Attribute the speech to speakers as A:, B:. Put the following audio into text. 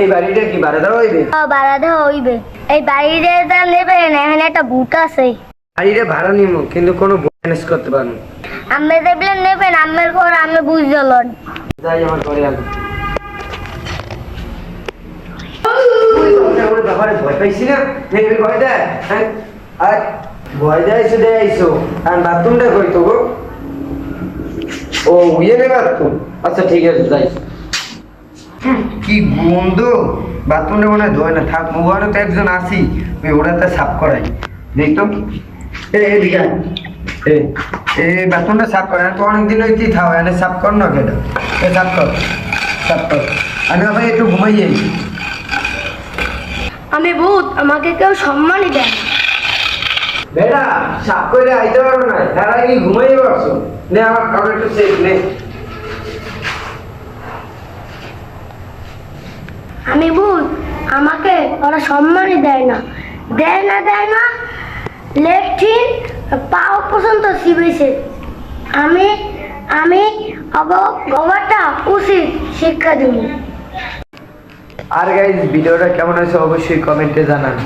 A: এই বাড়িটা কি ভাড়া দেওয়া হইবে?
B: ভাড়া দেওয়া হইবে। এই বাড়িটা নেবেন, এখানে একটা ভূত আছে।
A: বাড়িটা ভাড়া নিব, কিন্তু কোনো ম্যানেজ করতে পারবো।
B: আমি দেখলেন নেবেন, আমের পর আমি বুঝতে লন।
A: যাই আমার ঘরে আলো। ব্যাপারে ভয় পাইছি না, ভয় দেয়। আর ভয় দেয়ছো দেয়ছো, আর বাথরুমটা কই তো গো? ও উইয়ে নেবে বাথরুম। আচ্ছা ঠিক আছে, যাই। কি গন্ধ, বাথরুমটা মনে হয় ধোয় না। থাক, ওখানে তো একজন আসি, ওটাতে সাফ করাই দেখতো। এদিকে এই বাথরুমটা সাফ করে তো অনেকদিন ওই কি থাও, এনে সাফ কর না কেটা। সাফ কর, সাফ কর। আমি ভাই একটু ঘুমাই যাই।
B: আমি ভূত, আমাকে কেউ সম্মানই দেয় না।
A: বেটা সাফ করে আইতে পারো না, তারা কি ঘুমাই পারছো? নে আমার কাপড় একটু সেফ নে।
B: আমি ভূত, আমাকে ওরা সম্মানই দেয় না। দেয় না লেফটিন পাও পর্যন্ত চিবেছে। আমি গবারটা উচিত শিক্ষা দিব।
A: আর গাইজ, ভিডিওটা কেমন হয়েছে অবশ্যই কমেন্টে জানান।